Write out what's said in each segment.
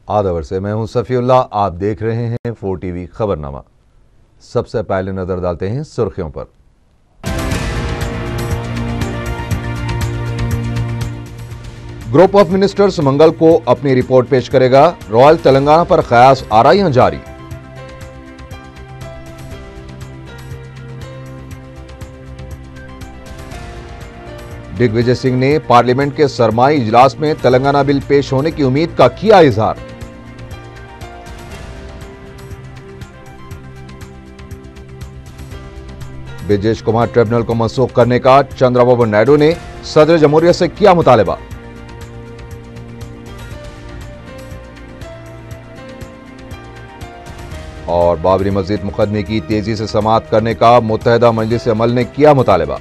آداب سے میں ہوں صفی اللہ، آپ دیکھ رہے ہیں 4 ٹی وی خبرنامہ۔ سب سے پہلے نظر ڈالتے ہیں سرخیوں پر۔ گروپ آف منسٹرز منگل کو اپنی رپورٹ پیش کرے گا، رائل تلنگانہ پر قیاس آرائیاں جاری۔ ڈگ وجے سنگھ نے پارلیمنٹ کے سرمائی اجلاس میں تلنگانہ بل پیش ہونے کی امید کا کیا اظہار۔ برجیش کمار ٹریبونل کو منسوخ کرنے کا چندرا بابو نائیڈو نے صدر جمہوریہ سے کیا مطالبہ۔ اور بابری مسجد مقدمے کی تیزی سے سماعت کرنے کا متحدہ مجلس عمل نے کیا مطالبہ۔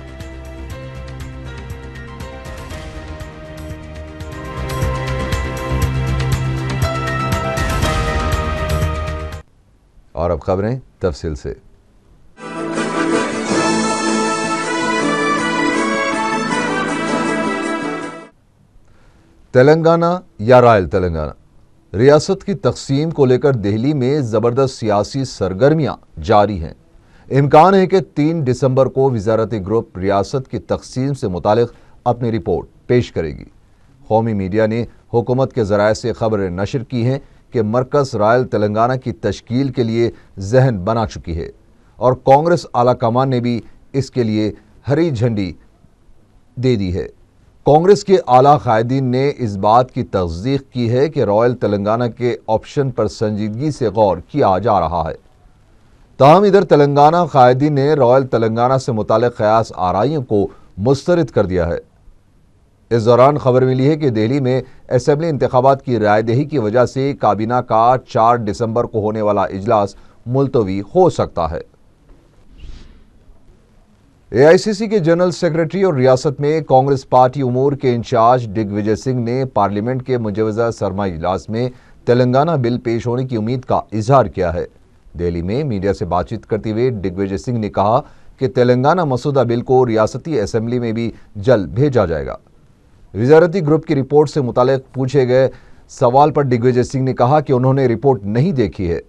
اور اب خبریں تفصیل سے۔ تلنگانہ یا رائل تلنگانہ، ریاست کی تقسیم کو لے کر دہلی میں زبردست سیاسی سرگرمیاں جاری ہیں۔ امکان ہے کہ 3 دسمبر کو وزارتی گروپ ریاست کی تقسیم سے متعلق اپنی رپورٹ پیش کرے گی۔ قومی میڈیا نے حکومت کے ذرائع سے خبریں نشر کی ہیں کہ مرکز رائل تلنگانہ کی تشکیل کے لیے ذہن بنا چکی ہے اور کانگریس اعلیٰ کمان نے بھی اس کے لیے ہری جھنڈی دے دی ہے۔ کانگریس کے اعلیٰ قائدین نے اس بات کی تصدیق کی ہے کہ رائل تلنگانہ کے آپشن پر سنجیدگی سے غور کیا جا رہا ہے۔ تاہم ادھر تلنگانہ قائدین نے رائل تلنگانہ سے متعلق قیاس آرائیوں کو مسترد کر دیا ہے۔ اس دوران خبر ملی ہے کہ دہلی میں اسمبلی انتخابات کی رائے دہی کی وجہ سے کابینہ کا 4 دسمبر کو ہونے والا اجلاس ملتوی ہو سکتا ہے۔ اے آئی سی سی کے جنرل سیکرٹری اور ریاست میں کانگریس پارٹی امور کے انچارج ڈگ وجے سنگھ نے پارلیمنٹ کے مجوزہ سرمائی اجلاس میں تلنگانہ بل پیش ہونے کی امید کا اظہار کیا ہے۔ دہلی میں میڈیا سے بات چیت کرتے ہوئے ڈگ وجے سنگھ نے کہا کہ تلنگانہ مسودہ بل کو ریاستی اسمبلی میں بھی جلد بھیجا جائے گا۔ وزارتی گروپ کی رپورٹ سے متعلق پوچھے گئے سوال پر ڈگ وجے سنگھ نے کہا کہ انہوں نے رپورٹ نہیں دیکھی ہے۔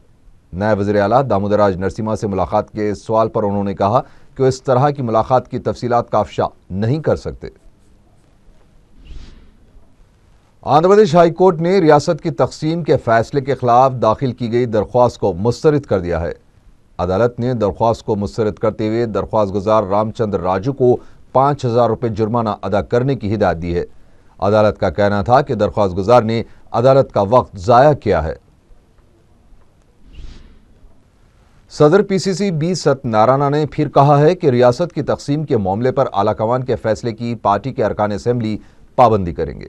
نائب وزیر اعلیٰ دامودر راج نرسمہا سے ملاقات کے سوال پر انہوں نے کہا کہ وہ اس طرح کی ملاقات کی تفصیلات کا افشا نہیں کر سکتے۔ آندھرا پردیش ہائی کورٹ نے ریاست کی تقسیم کے فیصلے کے خلاف داخل کی گئی درخواست کو مسترد کر دیا ہے۔ عدالت نے درخواست کو مسترد کرتے ہوئے درخواست گزار رام چندر راجو کو 5,000 روپے جرمانہ ادا کرنے کی ہدایت دی ہے۔ عدالت کا کہنا تھا کہ درخواست گزار نے عدالت کا وقت ضائع کیا ہے۔ صدر پی سی سی بی ست نارائنا نے پھر کہا ہے کہ ریاست کی تقسیم کے معاملے پر اعلیٰ کمان کے فیصلے کی پارٹی کے ارکان اسمبلی پابندی کریں گے۔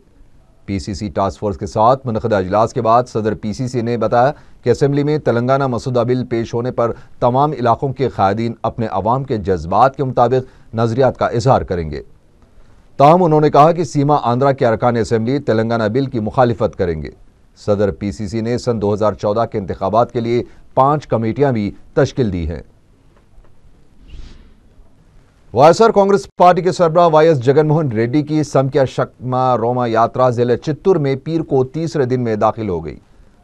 پی سی سی ٹاسک فورس کے ساتھ منعقدہ اجلاس کے بعد صدر پی سی سی نے بتایا کہ اسمبلی میں تلنگانہ مسودہ بل پیش ہونے پر تمام علاقوں کے قائدین اپنے عوام کے جذبات کے مطابق نظریات کا اظہار کریں گے۔ تاہم انہوں نے کہا کہ سیما آندھرا کے ارکان اسمبلی تلنگانہ بل کی مخالفت کریں گے۔ صدر پی سی سی نے سن 2014 کے انتخابات کے لیے 5 کمیٹیاں بھی تشکیل دی ہیں۔ Y S R Congress party کے سربراہ وائی ایس جگن موہن ریڈی کی سمکھیا شکما روما یاترا ضلع چتور میں پیر کو تیسرے دن میں داخل ہو گئی۔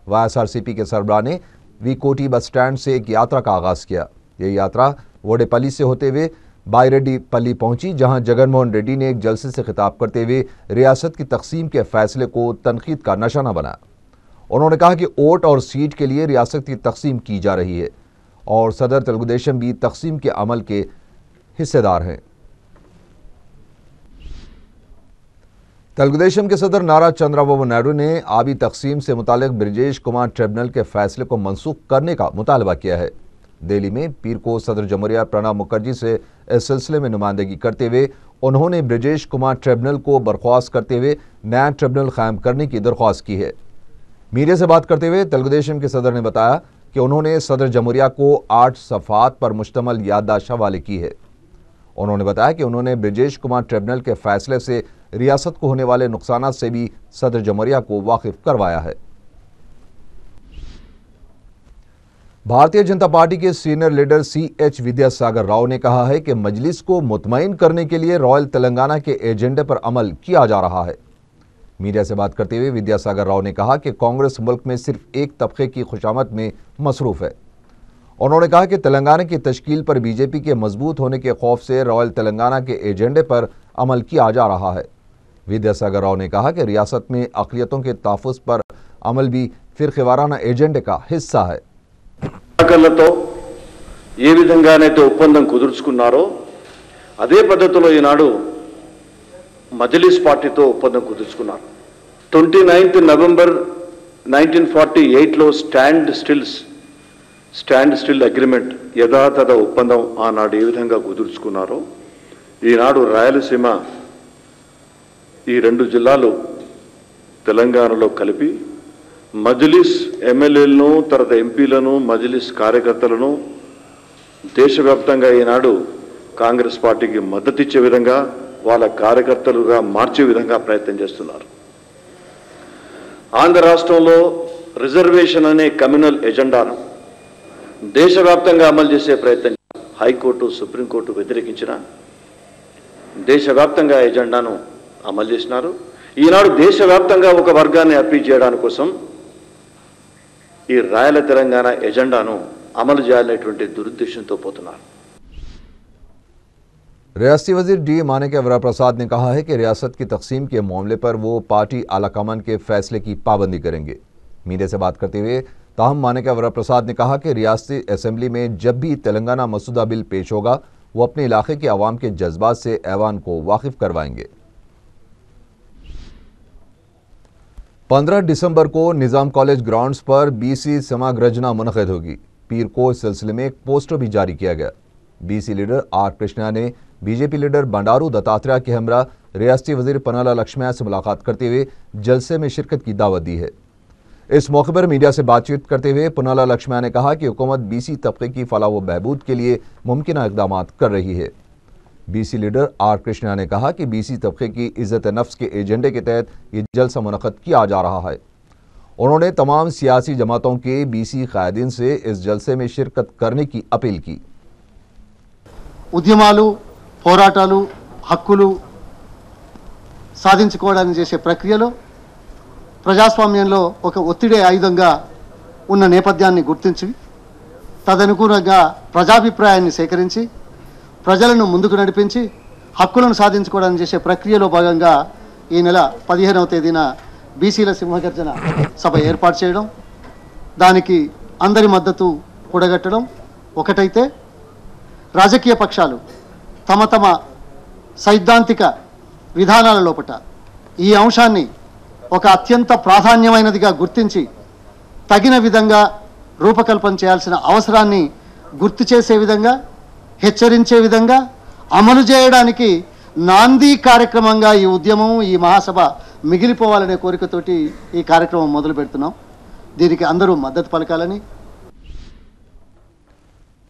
وائی ایس آر سی پی کے سربراہ نے وی کوٹی بس سٹینڈ سے ایک یاترا کا آغاز کیا۔ یہ یاترا ووڈے پلی سے ہوتے ہوئے بائی ریڈی پلی پہنچی، جہاں جگن موہن ریڈی نے ایک جلسے سے خطاب کرتے ہوئے ریاست کی تقسیم کے فیصلے کو تنقید کا نشانہ بنایا۔ انہوں نے کہا کہ ووٹ اور سیٹ کے لیے ریاست کی تقسیم کی جا رہی ہے اور صدر تلگو دیشم بھی تقسیم کے عمل کے حصے دار ہیں۔ تلگو دیشم کے صدر نارا چندرا بابو نائیڈو نے آبی تقسیم سے متعلق برجیش کمار ٹریبونل کے فیصلے کو منسوخ کرنے کا مطالبہ کیا ہے۔ دہلی میں پیر کو صدر جمہوریہ پرنب مکھرجی سے اس سلسلے میں نمائندگی کرتے ہوئے انہوں نے برجیش کمار ٹریبونل کو برخواست کرتے ہوئے نیا ٹریبونل قائم کرنے کی درخواست کی ہے۔ میڈیا سے بات کرتے ہوئے تلگو دیشم کے صدر نے بتایا کہ انہوں نے صدر جمہوریہ کو 8 صفحات پر مشتمل یادداشت حوالے کی ہے۔ انہوں نے بتایا کہ انہوں نے برجیش کمار ٹریبونل کے فیصلے سے ریاست کو ہونے والے نقصانات سے بھی صدر جمہوریہ کو واقف کروایا ہے۔ بھارتیہ جنتا پارٹی کے سینئر لیڈر سی ایچ ودیا ساگر راؤ نے کہا ہے کہ مجلس کو مطمئن کرنے کے لیے رائل تلنگانہ کے ایجنڈے پر عمل کیا جا رہا ہے۔ मीडिया से बात करते हुए विद्यासागर राव ने कहा कि कांग्रेस मुल्क में सिर्फ एक तबके की खुशामद में मसरूफ है। उन्होंने कहा कि तेलंगाना की तश्कील पर बीजेपी के मजबूत होने के खौफ से रॉयल तेलंगाना के एजेंडे पर अमल किया जा रहा है। विद्यासागर राव ने कहा कि रियासत में अक़लियतों के तहफ़्फ़ुज़ पर अमल भी फ़िरक़ेवाराना एजेंडे का हिस्सा है। ఏ విధంగానైతే ఒప్పందం కుదుర్చుకున్నారో అదే పద్ధతిలో ఈనాడు మజ్లిస్ పార్టీతో ఒప్పందం కుదుర్చుకున్నారు. 29th నవంబర్ 1948 లో స్టాండ్ స్టిల్ అగ్రిమెంట్ యథాతథ ఒప్పందం ఆనాడు ఏ విధంగా కుదుర్చుకున్నారో ఈనాడు రాయలసీమ ఈ రెండు జిల్లాలు తెలంగాణలో కలిపి మజ్లిస్ ఎమ్మెల్యేలను తర్వాత ఎంపీలను మజ్లిస్ కార్యకర్తలను దేశవ్యాప్తంగా ఈనాడు కాంగ్రెస్ పార్టీకి మద్దతు ఇచ్చే విధంగా వాళ్ళ కార్యకర్తలుగా మార్చే విధంగా ప్రయత్నం చేస్తున్నారు. ఆంధ్ర రాష్ట్రంలో రిజర్వేషన్ అనే కమ్యూనల్ ఎజెండాను దేశవ్యాప్తంగా అమలు చేసే ప్రయత్నం హైకోర్టు సుప్రీంకోర్టు వ్యతిరేకించిన దేశవ్యాప్తంగా ఎజెండాను అమలు చేసినారు. ఈనాడు దేశవ్యాప్తంగా ఒక వర్గాన్ని అప్పీల్ చేయడానికి కోసం ఈ రాయల తెలంగాణ ఎజెండాను अमल చేయాలనేటువంటి దురుద్దేశంతో పోతున్నారు. रियासती वजीर डी माणिक्य वरप्रसाद ने कहा है कि रियासत की तकसीम के मामले पर वो पार्टी आलाकमान के फैसले की पाबंदी करेंगे। मीडिया से बात करते हुए ताहम माणिक्य वरप्रसाद ने कहा कि रियासती असेंबली में जब भी तेलंगाना मसूदा बिल पेश होगा वो अपने इलाके के अवाम के जज्बात से ऐवान को वाकिफ करवाएंगे। 15 दिसंबर को निज़ाम कॉलेज ग्राउंड्स पर बीसी समागर्जना मुनक़िद होगी। पीर को इस सिलसिले में एक पोस्टर भी जारी किया गया। बीसी लीडर आर कृष्णा ने बीजेपी लीडर बंडारू दत्तात्रेय के हमरा रियासती वजीर पन्नाला लक्ष्मैया से मुलाकात करते हुए जलसे में शिरकत की दावत दी है। इस मौके पर मीडिया से बातचीत करते हुए पन्नाला लक्ष्मैया ने कहा कि हुकूमत बीसी तबके की फलाह व बहबूद के लिए मुमकिन इक़दाम कर रही है। बीसी लीडर आर कृष्णा ने कहा कि बीसी तबके की इज़्ज़त नफ्स के एजेंडे के तहत ये जलसा मुनक़्क़िद किया जा रहा है। उन्होंने तमाम सियासी जमातों के बीसी कायदीन से इस जलसे में शिरकत करने की अपील की। ఉద్యమాలు పోరాటాలు హక్కులు సాధించుకోవడానికి చేసే ప్రక్రియలో ప్రజాస్వామ్యంలో ఒక ఒత్తిడి ఆయుధంగా ఉన్న నేపథ్యాన్ని గుర్తించి తదనుగుణంగా ప్రజాభిప్రాయాన్ని సేకరించి ప్రజలను ముందుకు నడిపించి హక్కులను సాధించుకోవడానికి చేసే ప్రక్రియలో భాగంగా ఈ నెల 15వ తేదీన బీసీల సింహగర్జన సభ ఏర్పాటు చేయడం, దానికి అందరి మద్దతు కూడగట్టడం ఒకటైతే రాజకీయ పక్షాలు తమ తమ సైద్ధాంతిక విధానాల లోపట ఈ అంశాన్ని ఒక అత్యంత ప్రాధాన్యమైనదిగా గుర్తించి తగిన విధంగా రూపకల్పన చేయాల్సిన అవసరాన్ని గుర్తు చేసే విధంగా హెచ్చరించే విధంగా అమలు చేయడానికి నాంది కార్యక్రమంగా ఈ ఉద్యమం ఈ మహాసభ మిగిలిపోవాలనే కోరికతోటి ఈ కార్యక్రమం మొదలు పెడుతున్నాం. దీనికి అందరూ మద్దతు పలకాలని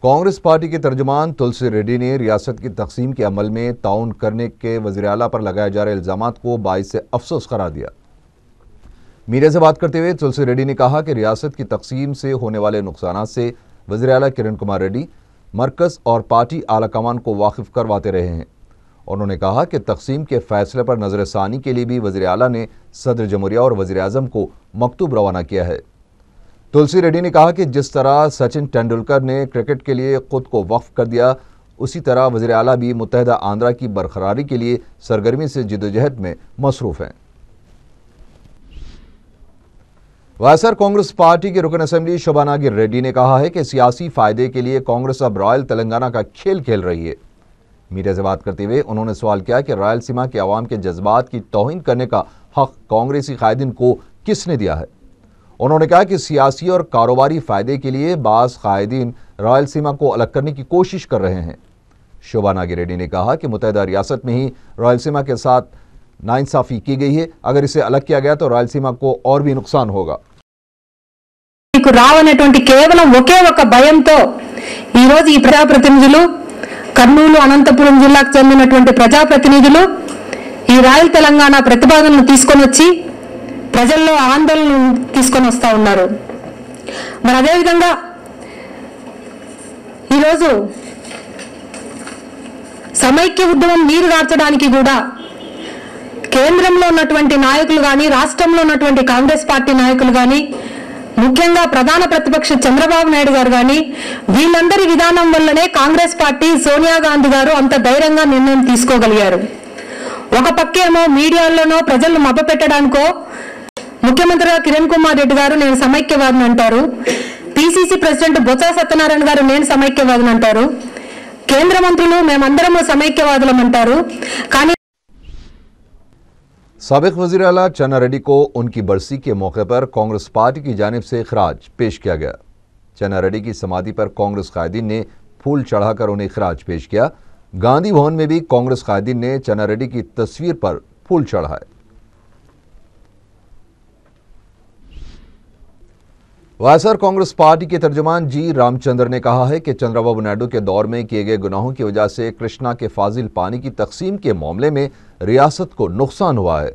कांग्रेस पार्टी के तर्जुमान तुलसी रेड्डी ने रियासत की तकसीम के अमल में ताउन करने के वज़ीर आला पर लगाए जा रहे इल्ज़ामात को बाइस से अफसोस करार दिया। मीडिया से बात करते हुए तुलसी रेड्डी ने कहा कि रियासत की तकसीम से होने वाले नुकसानात से वज़ीर आला किरण कुमार रेड्डी मरकज़ और पार्टी आला कमान को वाकिफ करवाते रहे हैं। उन्होंने कहा कि तकसीम के फैसले पर नज़रसानी के लिए भी वज़ीर आला ने सदर जमहूरिया और वज़ीर आज़म को मकतूब रवाना किया है। तुलसी रेड्डी ने कहा कि जिस तरह सचिन तेंदुलकर ने क्रिकेट के लिए खुद को वक्फ कर दिया, उसी तरह वज़ीर आला भी मुत्तहदा आंध्रा की बरकरारी के लिए सरगर्मी से जिद्दोजहद में मसरूफ़ हैं। वायएसआर कांग्रेस पार्टी के रुकन असेंबली शोभा नागिर रेड्डी ने कहा है कि सियासी फ़ायदे के लिए कांग्रेस अब रॉयल तेलंगाना का खेल खेल रही है। मीडिया से बात करते हुए उन्होंने सवाल किया कि रायलसीमा के अवाम के जज्बात की तौहीन करने का हक़ कांग्रेसी कायदीन को किसने दिया है। उन्होंने कहा कि सियासी और कारोबारी फ़ायदे के लिए बाज़ कायदीन रायलसीमा को अलग करने की कोशिश कर रहे हैं। शोभा नागिर रेड्डी ने कहा कि मुत्तहदा रियासत में ही रायलसीमा के साथ नाइंसाफ़ी की गई है। अगर इसे अलग किया गया तो रायलसीमा को और भी नुकसान होगा। రావనేటువంటి కేవలం ఒకే ఒక భయంతో ఈ రోజు ఈ ప్రజాప్రతినిధులు కర్నూలు అనంతపురం జిల్లాకు చెందినటువంటి ప్రజాప్రతినిధులు ఈ రాయల్ తెలంగాణ ప్రతిపాదనను తీసుకొని వచ్చి ప్రజల్లో ఆందోళన తీసుకొని వస్తూ ఉన్నారు. మరి అదేవిధంగా ఈరోజు సమైక్య ఉద్యమం నీరు గార్చడానికి కూడా కేంద్రంలో ఉన్నటువంటి నాయకులు కానీ రాష్ట్రంలో ఉన్నటువంటి కాంగ్రెస్ పార్టీ నాయకులు కానీ ముఖ్యంగా ప్రధాన ప్రతిపక్ష చంద్రబాబు నాయుడు గారు కానీ వీళ్ళందరి విధానం వల్లనే కాంగ్రెస్ పార్టీ సోనియా గాంధీ గారు అంత ధైర్యంగా నిర్ణయం తీసుకోగలిగారు. ఒక పక్కేమో మీడియాల్లోనో ప్రజలను మభ్యపెట్టడానికో ముఖ్యమంత్రిగా కిరణ్ కుమార్ రెడ్డి గారు నేను సమైక్యవాదిని అంటారు, పిసిసి ప్రెసిడెంట్ బొత్స సత్యనారాయణ గారు నేను సమైక్యవాదిని అంటారు, కేంద్ర మంత్రులు మేమందరము సమైక్యవాదులం అంటారు. కానీ साबिक वज़ीर आला चन्ना रेड्डी को उनकी बरसी के मौके पर कांग्रेस पार्टी की जानिब से खराज पेश किया गया। चन्ना रेड्डी की समाधि पर कांग्रेस कायदीन ने फूल चढ़ाकर उन्हें खराज पेश किया। गांधी भवन में भी कांग्रेस कायदीन ने चन्ना रेड्डी की तस्वीर पर फूल चढ़ाए। वायएसआर कांग्रेस पार्टी के तर्जुमान जी रामचंद्र ने कहा है कि चंद्रबाबू नायडू के दौर में किए गए गुनाहों की वजह से कृष्णा के फाजिल पानी की तकसीम के मामले में रियासत को नुकसान हुआ है।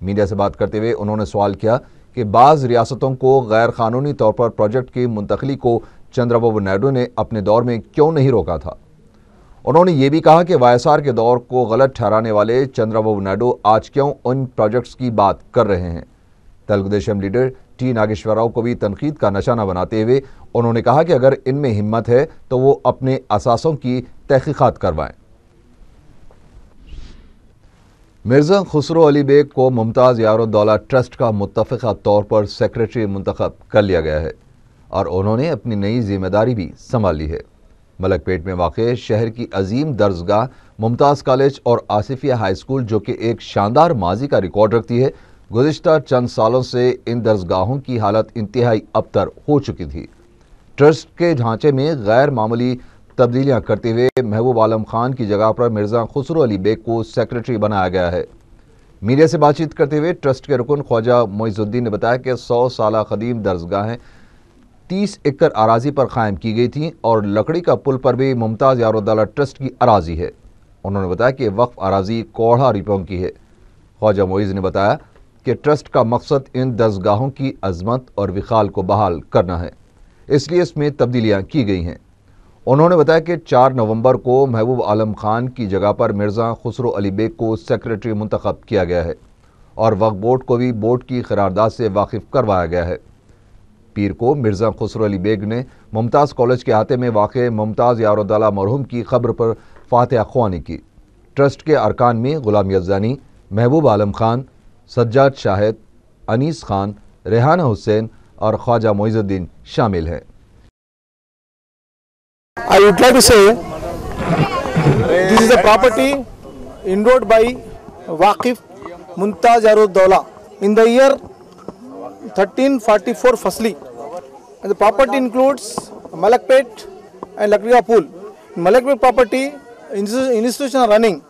मीडिया से बात करते हुए उन्होंने सवाल किया कि बाज़ रियासतों को गैर कानूनी तौर पर प्रोजेक्ट की मुंतकली को चंद्रबाबू नायडू ने अपने दौर में क्यों नहीं रोका था। उन्होंने ये भी कहा कि वायएसआर के दौर को गलत ठहराने वाले चंद्रबाबू नायडू आज क्यों उन प्रोजेक्ट्स की बात कर रहे हैं। तेलुगु देशम लीडर टी नागेश्वर राव को भी तनकीद का निशाना बनाते हुए उन्होंने कहा कि अगर इनमें हिम्मत है तो वो अपने असासों की तहकीकात करवाएं। मिर्जा खुसरो अली बेग को मुमताज़ यारुद्दौला ट्रस्ट का मुत्तफ़िक़ा तौर पर सेक्रेटरी मुंतखब कर लिया गया है और उन्होंने अपनी नई जिम्मेदारी भी संभाल ली है। मलकपेट में वाक़ शहर की अजीम दर्जगाह मुमताज़ कॉलेज और आसिफिया हाई स्कूल जो कि एक शानदार माजी का रिकॉर्ड रखती है, गुज़िश्ता चंद सालों से इन दर्जगाहों की हालत इंतहाई अबतर हो चुकी थी। ट्रस्ट के ढांचे में गैर मामूली तब्दीलियां करते हुए महबूब आलम खान की जगह पर मिर्जा खुसरो अली बेग को सेक्रेटरी बनाया गया है। मीडिया से बातचीत करते हुए ट्रस्ट के रुकन ख्वाजा मोइजुद्दीन ने बताया कि 100 साल कदीम दर्जगाहें 30 एकड़ अराजी पर कायम की गई थी और लकड़ी का पुल पर भी मुमताज़ यारुद्दौला ट्रस्ट की अराजी है। उन्होंने बताया कि वक्फ अराजी कोढ़ा रुपयों की है। ख्वाजा मोइज ने बताया कि ट्रस्ट का मकसद इन दर्जगाहों की अजमत और विखाल को बहाल करना है, इसलिए इसमें तब्दीलियां की गई हैं। उन्होंने बताया कि 4 नवंबर को महबूब आलम खान की जगह पर मिर्जा खुसरो अली बेग को सेक्रेटरी मुंतखब किया गया है और वक्फ बोर्ड को भी बोर्ड की करारदाद से वाकिफ करवाया गया है। पीर को मिर्जा खुसरो अली बेग ने मुमताज़ कॉलेज के अहाते में वाक़ मुमताज़ यारुद्दौला मरहूम की खबर पर फातिहा ख्वानी की। ट्रस्ट के अरकान में गुलाम यज़दानी, महबूब आलम खान, सज्जाद शाहिद, अनीस खान, रेहाना हुसैन और ख्वाजा मोइजुद्दीन शामिल हैं। I would like to say this is a property endowed by Waqif Mumtaz Yaruddaulah in the year 1344 Fasli. And the property includes Malakpet and Lakriya Pool. Malakpet property institutions are running.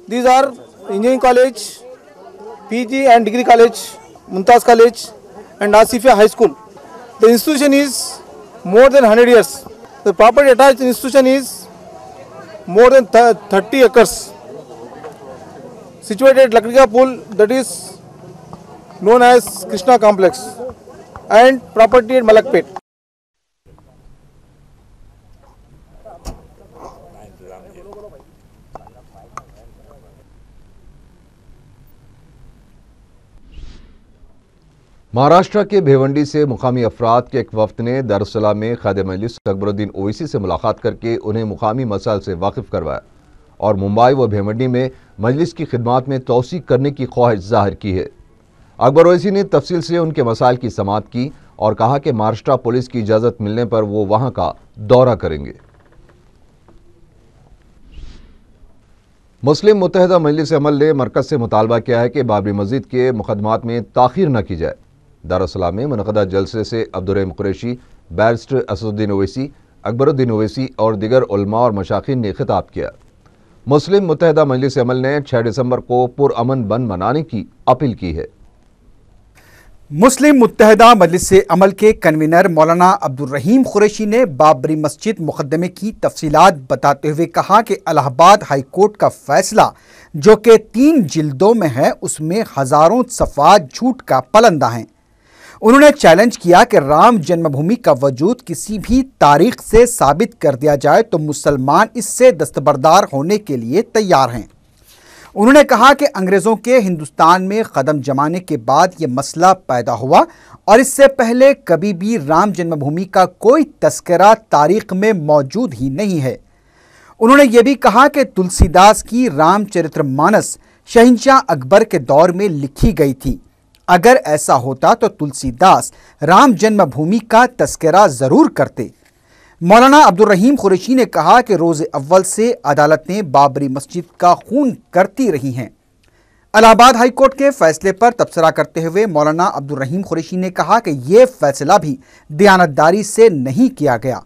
These are Engineering College, PG and Degree College, Mumtaz College and Asifia High School. The institution is more than 100 years. The property attached institution is more than 30 acres. Situated at Lakriya Pool, that is known as Krishna Complex, and property at Malakpet. Maharashtra के भिवंडी से मुकामी अफराद के एक वफ्द ने Darussalam में क़ायद मजलिस अकबरुद्दीन ओवैसी से मुलाकात करके उन्हें मुकामी मसाइल से वाकिफ करवाया और मुंबई व भिवंडी में मजलिस की खिदमात में तोसी करने की ख्वाहिश जाहिर की है। अकबर ओवैसी ने तफसील से उनके मसाइल की समाअत की और कहा कि महाराष्ट्र पुलिस की इजाज़त मिलने पर वो वहाँ का दौरा करेंगे। मुस्लिम मुत्तहिदा मजलिस अमल ने मरकज़ से मुतालबा किया है कि बाबरी मस्जिद के मुकदमात में ताख़ीर न की जाए। दारुस्सलाम में मुनक़दा जलसे से अब्दुर्रहीम कुरैशी, बैरिस्टर असदुद्दीन ओवैसी, अकबरुद्दीन ओवैसी और दिगर उलमा और मशाखीन ने खिताब किया। मुस्लिम मुत्तहिदा मजलिस अमल ने 6 दिसंबर को पुरअमन बंद मनाने की अपील की है। मुस्लिम मुत्तहिदा मजलिस अमल के कन्वीनर मौलाना अब्दुर्रहीम कुरैशी ने बाबरी मस्जिद मुकदमे की तफसीलात बताते हुए कहा कि इलाहाबाद हाई कोर्ट का फैसला जो कि 3 जिल्दों में है उसमें हज़ारों सफ़ात झूठ का पलंदा हैं। उन्होंने चैलेंज किया कि राम जन्मभूमि का वजूद किसी भी तारीख से साबित कर दिया जाए तो मुसलमान इससे दस्तबरदार होने के लिए तैयार हैं। उन्होंने कहा कि अंग्रेजों के हिंदुस्तान में कदम जमाने के बाद ये मसला पैदा हुआ और इससे पहले कभी भी राम जन्मभूमि का कोई तस्करा तारीख में मौजूद ही नहीं है। उन्होंने ये भी कहा कि तुलसीदास की रामचरितमानस शहंशाह अकबर के दौर में लिखी गई थी। अगर ऐसा होता तो तुलसीदास राम जन्मभूमि का तस्करा जरूर करते। मौलाना अब्दुल रहीम कुरैशी ने कहा कि रोज़े अव्वल से अदालतें बाबरी मस्जिद का खून करती रही हैं। इलाहाबाद हाई कोर्ट के फैसले पर तबसरा करते हुए मौलाना अब्दुल रहीम कुरैशी ने कहा कि यह फैसला भी दयानतदारी से नहीं किया गया।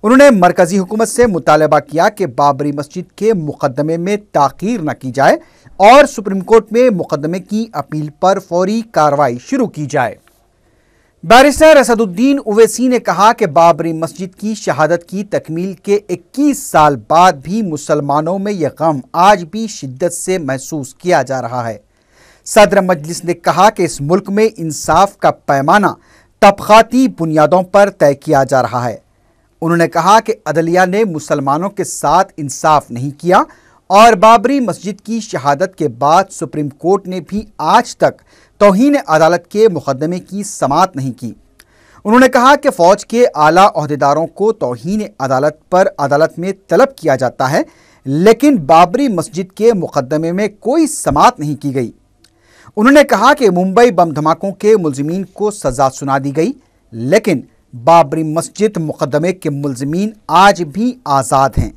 उन्होंने मरकजी हुकूमत से मुतालबा किया कि बाबरी मस्जिद के मुकदमे में ताख़ीर न की जाए और सुप्रीम कोर्ट में मुकदमे की अपील पर फौरी कार्रवाई शुरू की जाए। बैरिस्टर असदुद्दीन ओवैसी ने कहा कि बाबरी मस्जिद की शहादत की तकमील के 21 साल बाद भी मुसलमानों में यह गम आज भी शिद्दत से महसूस किया जा रहा है। सदर मजलिस ने कहा कि इस मुल्क में इंसाफ का पैमाना तबक़ाती बुनियादों पर तय किया जा रहा है। उन्होंने कहा कि अदलिया ने मुसलमानों के साथ इंसाफ नहीं किया और बाबरी मस्जिद की शहादत के बाद सुप्रीम कोर्ट ने भी आज तक तौहीन अदालत के मुकदमे की समाअत नहीं की। उन्होंने कहा कि फ़ौज के आला ओहदेदारों को तौहीन अदालत पर अदालत में तलब किया जाता है, लेकिन बाबरी मस्जिद के मुकदमे में कोई समाअत नहीं की गई। उन्होंने कहा कि मुंबई बम धमाकों के मुलजिमीन को सज़ा सुना दी गई, लेकिन बाबरी मस्जिद मुकदमे के मुलजिमीन आज भी आज़ाद हैं।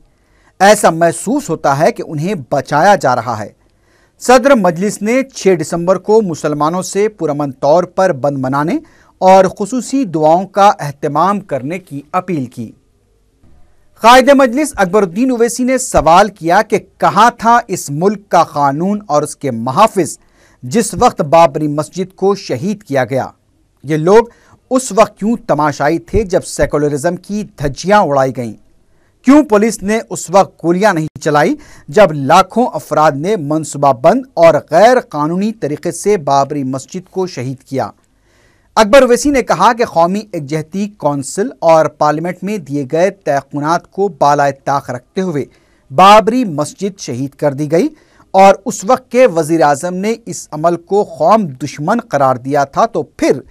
ऐसा महसूस होता है कि उन्हें बचाया जा रहा है। सदर मजलिस ने 6 दिसंबर को मुसलमानों से पुरअमन तौर पर बंद मनाने और खुसूसी दुआओं का एहतमाम करने की अपील की। कायद मजलिस अकबरुद्दीन ओवैसी ने सवाल किया कि कहाँ था इस मुल्क का कानून और उसके महाफिज जिस वक्त बाबरी मस्जिद को शहीद किया गया। ये लोग उस वक्त क्यों तमाशाई थे जब सेकुलरिज्म की धज्जियां उड़ाई गईं? क्यों पुलिस ने उस वक्त गोलियां नहीं चलाई जब लाखों अफराद ने मनसूबाबंद और गैर कानूनी तरीके से बाबरी मस्जिद को शहीद किया? अकबर ओवैसी ने कहा कि कौमी एकजहती कौंसिल और पार्लियामेंट में दिए गए तयक़ुनात को बालाए ताक रखते हुए बाबरी मस्जिद शहीद कर दी गई और उस वक्त के वज़ीर आज़म ने इस अमल को कौम दुश्मन करार दिया था, तो फिर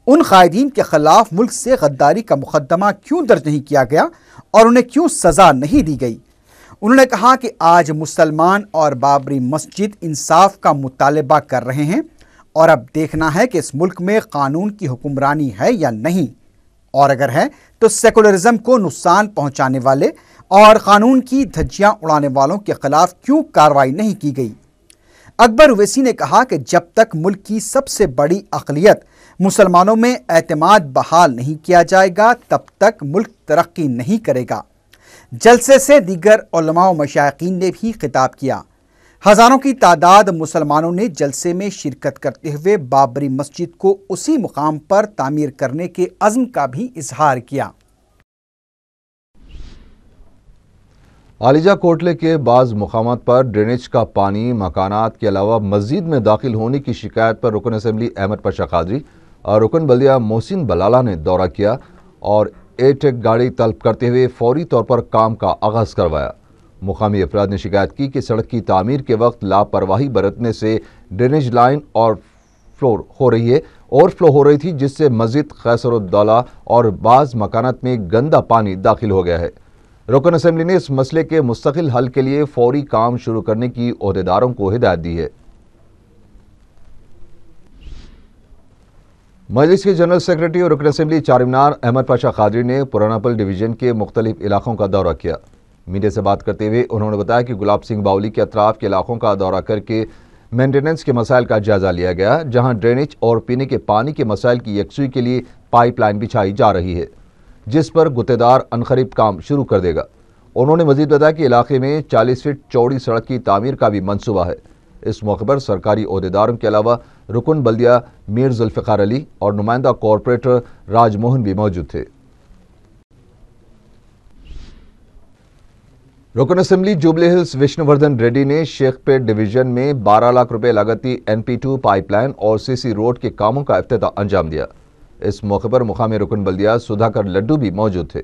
उन कायदीन के खिलाफ मुल्क से गद्दारी का मुकदमा क्यों दर्ज नहीं किया गया और उन्हें क्यों सज़ा नहीं दी गई? उन्होंने कहा कि आज मुसलमान और बाबरी मस्जिद इंसाफ का मुतालबा कर रहे हैं और अब देखना है कि इस मुल्क में कानून की हुक्मरानी है या नहीं, और अगर है तो सेकुलरिज्म को नुकसान पहुंचाने वाले और कानून की धज्जियां उड़ाने वालों के खिलाफ क्यों कार्रवाई नहीं की गई। अकबर ओवैसी ने कहा कि जब तक मुल्क की सबसे बड़ी अक़लियत मुसलमानों में एतमाद बहाल नहीं किया जाएगा तब तक मुल्क तरक्की नहीं करेगा। जलसे से दीगर उलमा व मशाइखीन ने भी खिताब किया। हज़ारों की तादाद मुसलमानों ने जलसे में शिरकत करते हुए बाबरी मस्जिद को उसी मुकाम पर तामीर करने के अज़्म का भी इजहार किया। आलिजा कोटले के बाज़ मुकामात पर ड्रेनेज का पानी मकानात के अलावा मस्जिद में दाखिल होने की शिकायत पर रुकन असम्बली अहमद पाशा कादरी और रुकन बल्दिया मोहसिन बलाला ने दौरा किया और एटेक गाड़ी तलब करते हुए फौरी तौर पर काम का आगाज़ करवाया। मुकामी अफराद ने शिकायत की कि सड़क की तामीर के वक्त लापरवाही बरतने से ड्रेनेज लाइन और ओवरफ्लो हो रही थी, जिससे मस्जिद खैसरुद्दौला और बाज़ मकानात में गंदा पानी दाखिल हो गया है। रुकन असम्बली ने इस मसले के मुस्तकिल हल के लिए फौरी काम शुरू करने की ओहदेदारों को हिदायत दी है। मजलिस के जनरल सेक्रेटरी और रुकन असम्बली चारमीनार अहमद पाशा कादरी ने पुरानापल डिवीजन के मुख्तलिफ इलाकों का दौरा किया। मीडिया से बात करते हुए उन्होंने बताया कि गुलाब सिंह बाउली के अतराफ के इलाकों का दौरा करके मेंटेनेंस के मसाइल का जायजा लिया गया, जहां ड्रेनेज और पीने के पानी के मसाइल की यकसुई के लिए पाइपलाइन बिछाई जा रही है, जिस पर गुत्तेदार अनकरीब काम शुरू कर देगा। उन्होंने मजीद बताया कि इलाके में 40 फीट चौड़ी सड़क की तामीर का भी मंसूबा है। इस मौके पर सरकारी ओहदेदारों के अलावा रुकन बल्दिया मीर जुल्फ़िकार अली और नुमाइंदा कॉरपोरेटर राजमोहन भी मौजूद थे। रुकन assembly jubilee hills Vishnuvardhana Reddy ने शेखपेट डिवीजन में 12 लाख रुपए लागती NP2 पाइपलाइन और CC रोड के कामों का इफ्तिताह अंजाम दिया। इस मौके पर मुकामी रुकन बल्दिया सुधाकर लड्डू भी मौजूद थे।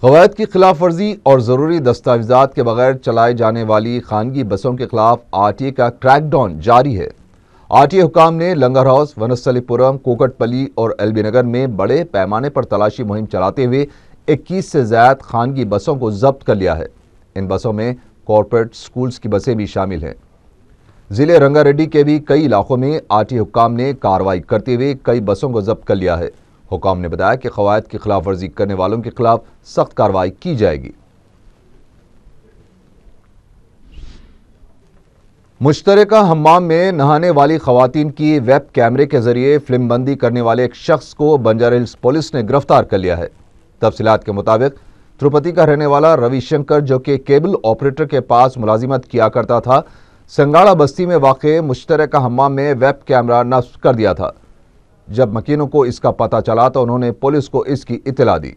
قواعد کی خلاف ورزی اور ضروری دستاویزات کے بغیر چلائے جانے والی خانگی بسوں کے خلاف RTA کا کریک ڈاؤن جاری ہے۔ RTA حکام نے لنگر ہاؤس، ونستھلی پورم، کوکٹ پلی اور LB نگر میں بڑے پیمانے پر تلاشی مہم چلاتے ہوئے 21 سے زائد خانگی بسوں کو ضبط کر لیا ہے۔ ان بسوں میں کارپوریٹ سکولز کی بسیں بھی شامل ہیں۔ ضلع رنگا ریڈی کے بھی کئی علاقوں میں RTA حکام نے کارروائی کرتے ہوئے کئی بسوں کو ضبط کر لیا ہے۔ حکام نے بتایا کہ قواعد کی خلاف ورزی کرنے والوں کے خلاف سخت کارروائی کی جائے گی۔ مشترکہ حمام میں نہانے والی خواتین کی ویب کیمرے کے ذریعے فلم بندی کرنے والے ایک شخص کو بنجارا ہلز پولیس نے گرفتار کر لیا ہے۔ تفصیلات کے مطابق تروپتی کا رہنے والا روی شنکر، جو کہ کیبل آپریٹر کے پاس ملازمت کیا کرتا تھا، سنگاڑا بستی میں واقع مشترکہ حمام میں ویب کیمرہ نصب کر دیا تھا۔ جب مکینوں کو اس کا پتہ چلا تو انہوں نے پولیس کو اس کی اطلاع دی۔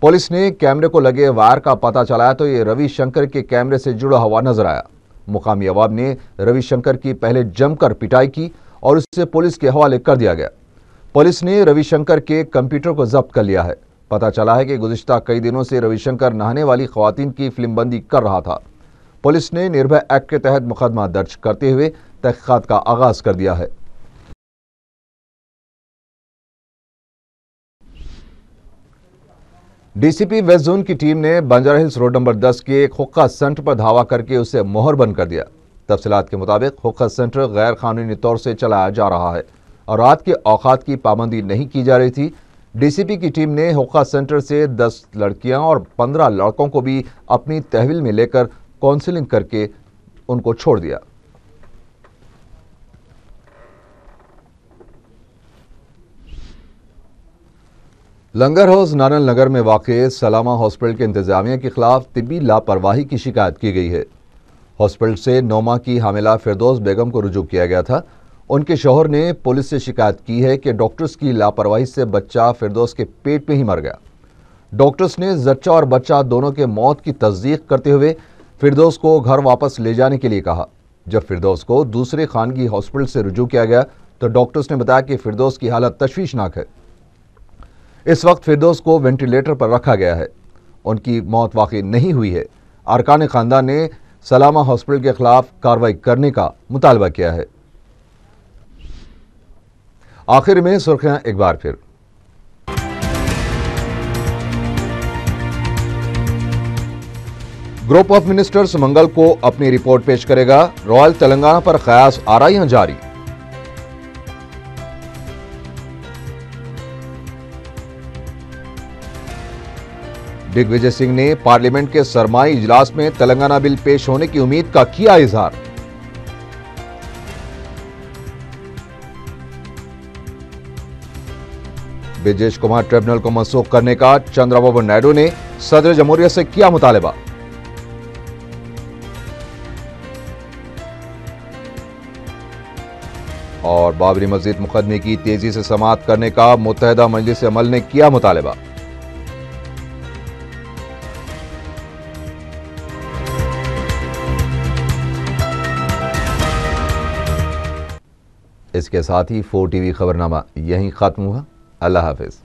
پولیس نے کیمرے کو لگے وائر کا پتہ چلایا تو یہ روی شنکر کے کیمرے سے جڑا ہوا نظر آیا۔ مقامی عوام نے روی شنکر کی پہلے جم کر پٹائی کی اور اسے پولیس کے حوالے کر دیا گیا۔ پولیس نے روی شنکر کے کمپیوٹر کو ضبط کر لیا ہے۔ پتہ چلا ہے کہ گزشتہ کئی دنوں سے روی شنکر نہانے والی خواتین کی فلم بندی کر رہا تھا۔ پولیس نے نربھے ایکٹ کے تحت مقدمہ درج کرتے ہوئے تحقیقات کا آغاز کر دیا ہے۔ DCP ویسٹ زون کی ٹیم نے بنجارا ہلز روڈ نمبر 10 کے ایک حقہ سینٹر پر دھاوا کر کے اسے مہر بند کر دیا۔ تفصیلات کے مطابق حقہ سینٹر غیر قانونی طور سے چلایا جا رہا ہے اور رات کے اوقات کی پابندی نہیں کی جا رہی تھی۔ DCP کی ٹیم نے حقہ سینٹر سے 10 لڑکیاں اور 15 لڑکوں کو بھی اپنی تحویل میں لے کر کاؤنسلنگ کر کے ان کو چھوڑ دیا۔ لنگر ہاؤس نانل نگر میں واقع سلامہ ہاسپٹل کے انتظامیہ کے خلاف طبی لاپرواہی کی شکایت کی گئی ہے۔ ہاسپٹل سے 9 ماہ کی حاملہ فردوس بیگم کو رجوع کیا گیا تھا۔ ان کے شوہر نے پولیس سے شکایت کی ہے کہ ڈاکٹرز کی لاپرواہی سے بچہ فردوس کے پیٹ میں ہی مر گیا۔ ڈاکٹرز نے زچہ اور بچہ دونوں کے موت کی تصدیق کرتے ہوئے فردوس کو گھر واپس لے جانے کے لیے کہا۔ جب فردوس کو دوسرے خانگی ہاسپٹل سے رجوع کیا گیا تو ڈاکٹرز نے بتایا کہ فردوس کی حالت تشویشناک ہے۔ اس وقت فردوس کو وینٹیلیٹر پر رکھا گیا ہے۔ ان کی موت واقع نہیں ہوئی ہے۔ ارکان خاندان نے سلامہ ہاسپٹل کے خلاف کارروائی کرنے کا مطالبہ کیا ہے۔ آخر میں سرخیاں ایک بار پھر۔ گروپ آف منسٹرز منگل کو اپنی رپورٹ پیش کرے گا۔ رائل تلنگانہ پر قیاس آرائیاں جاری۔ دگ وجے سنگھ نے پارلیمنٹ کے سرمائی اجلاس میں تلنگانہ بل پیش ہونے کی امید کا کیا اظہار۔ برجیش کمار ٹریبونل کو منسوخ کرنے کا چندرا بابو نائیڈو نے صدر جمہوریہ سے کیا مطالبہ۔ اور بابری مسجد مقدمے کی تیزی سے سماعت کرنے کا متحدہ مجلس عمل نے کیا مطالبہ۔ اس کے ساتھ ہی 4 TV خبرنامہ یہیں ختم ہوا۔ اللہ حافظ۔